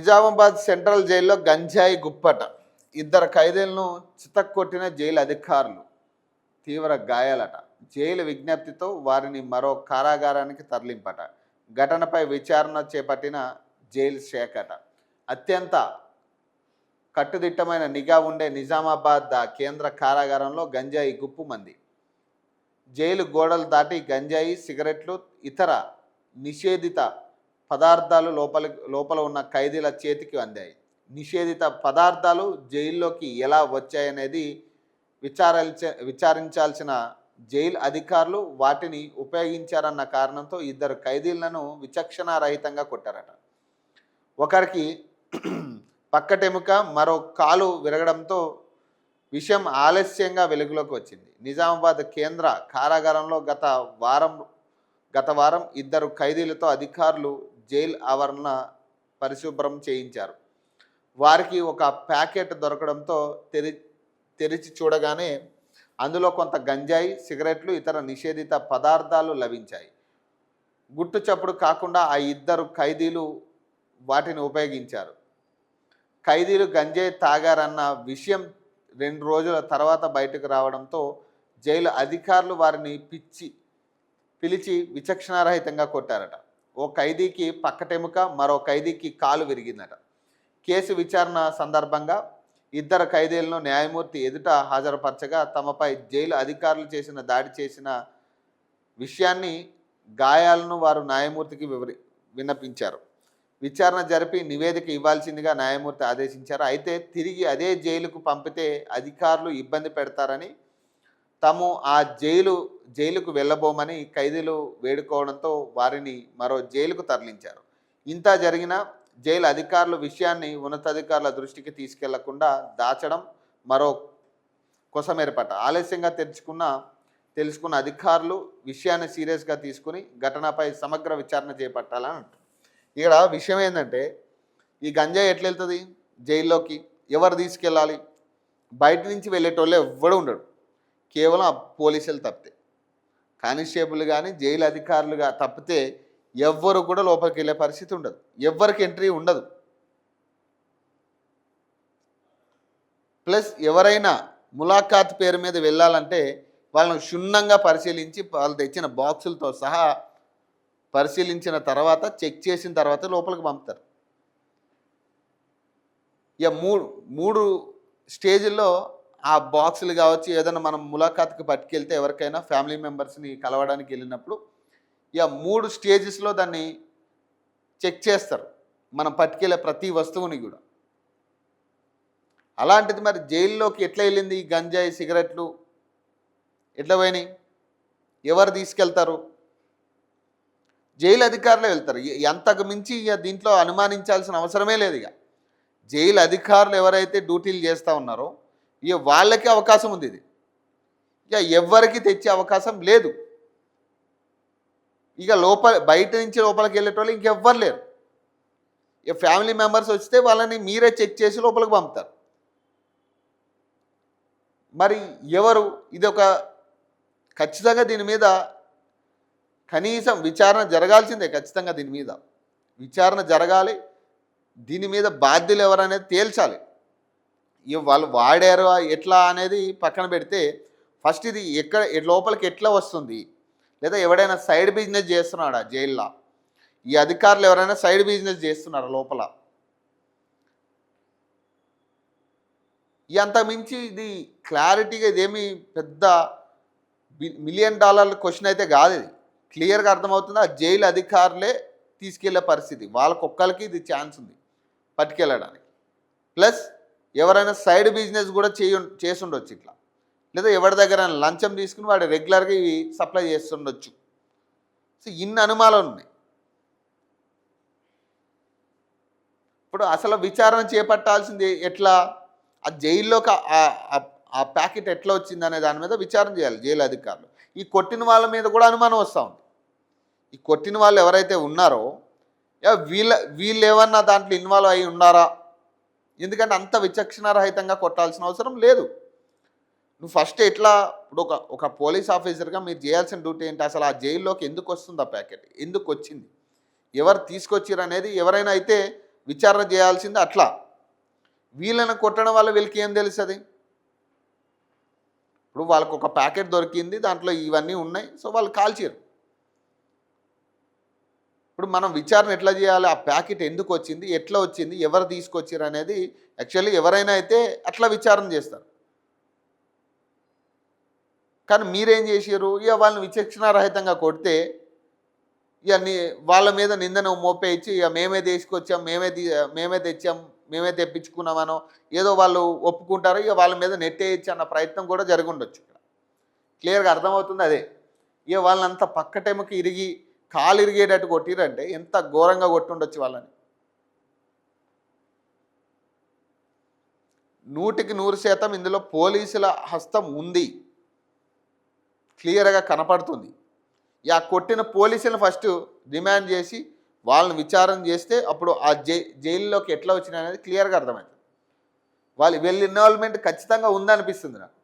Nizamabad central జైల్లో గంజాయి గుప్పట. ఇద్దరు ఖైదీలను చితక్కొట్టిన జైలు అధికారులు. తీవ్ర గాయాలట. జైలు విజ్ఞప్తితో వారిని మరో కారాగారానికి తరలింపట. ఘటనపై విచారణ చేపట్టిన జైలు శాఖట. అత్యంత కట్టుదిట్టమైన నిఘా ఉండే నిజామాబాద్ కేంద్ర కారాగారంలో గంజాయి గుప్పుమంది. జైలు గోడలు దాటి గంజాయి, సిగరెట్లు, ఇతర నిషేధిత పదార్థాలు లోపల ఉన్న ఖైదీల చేతికి అందాయి. నిషేధిత పదార్థాలు జైల్లోకి ఎలా వచ్చాయనేది విచారించాల్సిన జైలు అధికారులు వాటిని ఉపయోగించారన్న కారణంతో ఇద్దరు ఖైదీలను విచక్షణారహితంగా కొట్టారట. ఒకరికి పక్కటెముక, మరో కాలు విరగడంతో విషయం ఆలస్యంగా వెలుగులోకి వచ్చింది. నిజామాబాద్ కేంద్ర కారాగారంలో గత వారం ఇద్దరు ఖైదీలతో అధికారులు జైలు ఆవరణ పరిశుభ్రం చేయించారు. వారికి ఒక ప్యాకెట్ దొరకడంతో తెరిచి చూడగానే అందులో కొంత గంజాయి, సిగరెట్లు, ఇతర నిషేధిత పదార్థాలు లభించాయి. గుట్టు చప్పుడు కాకుండా ఆ ఇద్దరు ఖైదీలు వాటిని ఉపయోగించారు. ఖైదీలు గంజాయి తాగారన్న విషయం 2 రోజుల తర్వాత బయటకు రావడంతో జైలు అధికారులు వారిని పిలిచి విచక్షణారహితంగా కొట్టారట. ఓ ఖైదీకి పక్కటెముక, మరో ఖైదీకి కాలు విరిగిందట. కేసు విచారణ సందర్భంగా ఇద్దరు ఖైదీలను న్యాయమూర్తి ఎదుట హాజరుపరచగా తమపై జైలు అధికారులు దాడి చేసిన విషయాన్ని, గాయాలను వారు న్యాయమూర్తికి విన్నపించారు. విచారణ జరిపి నివేదిక ఇవ్వాల్సిందిగా న్యాయమూర్తి ఆదేశించారు. అయితే తిరిగి అదే జైలుకు పంపితే అధికారులు ఇబ్బంది పెడతారని తాము ఆ జైలుకు వెళ్ళబోమని ఖైదీలు వేడుకోవడంతో వారిని మరో జైలుకు తరలించారు. ఇంత జరిగిన జైలు అధికారులు విషయాన్ని ఉన్నతాధికారుల దృష్టికి తీసుకెళ్లకుండా దాచడం మరో కొసమెరపట. ఆలస్యంగా తెలుసుకున్న అధికారులు విషయాన్ని సీరియస్గా తీసుకుని ఘటనపై సమగ్ర విచారణ చేపట్టాలని అంటారు. ఇక్కడ విషయం ఏంటంటే, ఈ గంజాయి ఎట్లా వెళ్తుంది జైల్లోకి? ఎవరు తీసుకెళ్ళాలి? బయట నుంచి వెళ్ళేటోళ్ళు ఎవ్వడు ఉండడు, కేవలం పోలీసులు తప్పితే. కానిస్టేబుల్ కానీ జైలు అధికారులుగా తప్పితే ఎవ్వరు కూడా లోపలికి వెళ్ళే పరిస్థితి ఉండదు, ఎవ్వరికి ఎంట్రీ ఉండదు. ప్లస్ ఎవరైనా ములాఖాత్ పేరు మీద వెళ్ళాలంటే వాళ్ళను క్షుణ్ణంగా పరిశీలించి వాళ్ళు తెచ్చిన బాక్సులతో సహా పరిశీలించిన తర్వాత, చెక్ చేసిన తర్వాత లోపలికి పంపుతారు. ఇక మూడు స్టేజ్ల్లో ఆ బాక్సులు కావచ్చు, ఏదైనా మనం ములాఖాత్కి పట్టుకెళ్తే ఎవరికైనా ఫ్యామిలీ మెంబర్స్ని కలవడానికి వెళ్ళినప్పుడు ఇక 3 స్టేజెస్లో దాన్ని చెక్ చేస్తారు, మనం పట్టుకెళ్ళే ప్రతి వస్తువుని కూడా. అలాంటిది మరి జైల్లోకి ఎట్లా వెళ్ళింది ఈ గంజాయి, సిగరెట్లు ఎట్లా పోయినాయి? ఎవరు తీసుకెళ్తారు? జైలు అధికారులే వెళ్తారు. అంతకు మించి ఇక దీంట్లో అనుమానించాల్సిన అవసరమే లేదు. ఇక జైలు అధికారులు ఎవరైతే డ్యూటీలు చేస్తూ ఉన్నారో ఇక వాళ్ళకి అవకాశం ఉంది. ఇది ఇక ఎవ్వరికి తెచ్చే అవకాశం లేదు. ఇక బయట నుంచి లోపలికి వెళ్ళేటోళ్ళు ఇంకెవ్వరు లేరు. ఇక ఫ్యామిలీ మెంబర్స్ వస్తే వాళ్ళని మీరే చెక్ చేసి లోపలికి పంపుతారు. మరి ఎవరు? ఇది ఒక ఖచ్చితంగా దీని మీద కనీసం విచారణ జరగాల్సిందే. ఖచ్చితంగా దీని మీద విచారణ జరగాలి. దీని మీద బాధ్యులు ఎవరనేది తేల్చాలి. వాళ్ళు వాడారు ఎట్లా అనేది పక్కన పెడితే ఫస్ట్ ఇది లోపలికి ఎట్లా వస్తుంది, లేదా ఎవడైనా సైడ్ బిజినెస్ చేస్తున్నాడా జైల్లో? ఈ అధికారులు ఎవరైనా సైడ్ బిజినెస్ చేస్తున్నారా లోపల? అంత మించి ఇది క్లారిటీగా ఇదేమి పెద్ద $1 మిలియన్ క్వశ్చన్ అయితే కాదు. ఇది క్లియర్గా అర్థమవుతుంది. ఆ జైలు అధికారులే తీసుకెళ్లే పరిస్థితి, వాళ్ళకొక్కరికి ఇది ఛాన్స్ ఉంది పట్టుకెళ్ళడానికి. ప్లస్ ఎవరైనా సైడ్ బిజినెస్ కూడా చేసి ఉండొచ్చు ఇట్లా, లేదా ఎవరి దగ్గర లంచం తీసుకుని వాడు రెగ్యులర్గా ఇవి సప్లై చేస్తుండొచ్చు. సో ఇన్ని అనుమానాలు ఉన్నాయి. ఇప్పుడు అసలు విచారణ చేపట్టాల్సింది ఎట్లా? ఆ జైల్లోకి ఆ ప్యాకెట్ ఎట్లా వచ్చింది అనే దాని మీద విచారణ చేయాలి జైలు అధికారులు. ఈ కొట్టిన వాళ్ళ మీద కూడా అనుమానం వస్తూ ఉంది. ఈ కొట్టిన వాళ్ళు ఎవరైతే ఉన్నారో వీళ్ళు ఏమన్నా దాంట్లో ఇన్వాల్వ్ అయి ఉన్నారా? ఎందుకంటే అంత విచక్షణారహితంగా కొట్టాల్సిన అవసరం లేదు. నువ్వు ఫస్ట్ ఎట్లా, ఇప్పుడు ఒక పోలీస్ ఆఫీసర్గా మీరు చేయాల్సిన డ్యూటీ ఏంటి? అసలు ఆ జైల్లోకి ఎందుకు వస్తుంది ఆ ప్యాకెట్, ఎందుకు వచ్చింది, ఎవరు తీసుకొచ్చారు అనేది ఎవరైనా అయితే విచారణ చేయాల్సింది అట్లా. వీళ్ళని కొట్టడం వల్ల వీళ్ళకి ఏం తెలుస్తుంది? ఇప్పుడు వాళ్ళకు ఒక ప్యాకెట్ దొరికింది, దాంట్లో ఇవన్నీ ఉన్నాయి, సో వాళ్ళు కాల్చారు. ఇప్పుడు మనం విచారణ ఎట్లా చేయాలి? ఆ ప్యాకెట్ ఎందుకు వచ్చింది, ఎట్లా వచ్చింది, ఎవరు తీసుకొచ్చారు అనేది యాక్చువల్లీ ఎవరైనా అయితే అట్లా విచారణ చేస్తారు. కానీ మీరేం చేసారు? ఇక వాళ్ళని విచక్షణారహితంగా కొడితే ఇవన్నీ వాళ్ళ మీద నిందను మోపేయించి ఇక మేమే తీసుకొచ్చాం, మేమే తెచ్చాం, మేమే తెప్పించుకున్నామనో ఏదో వాళ్ళు ఒప్పుకుంటారు, ఇక వాళ్ళ మీద నెట్టేయచ్చు అన్న ప్రయత్నం కూడా జరిగి ఉండొచ్చు. ఇక్కడ క్లియర్గా అర్థమవుతుంది అదే. ఇక వాళ్ళంత పక్కటెముక ఇరిగి కాలు ఇరిగేటట్టు కొట్టిరంటే ఎంత ఘోరంగా కొట్టుండొచ్చు వాళ్ళని. 100% ఇందులో పోలీసుల హస్తం ఉంది, క్లియర్గా కనపడుతుంది. ఆ కొట్టిన పోలీసులను ఫస్ట్ డిమాండ్ చేసి వాళ్ళని విచారణ చేస్తే అప్పుడు ఆ జైల్లోకి ఎట్లా వచ్చినాయి అనేది క్లియర్గా అర్థమవుతుంది. వీళ్ళ ఇన్వాల్వ్మెంట్ ఖచ్చితంగా ఉందనిపిస్తుంది నాకు.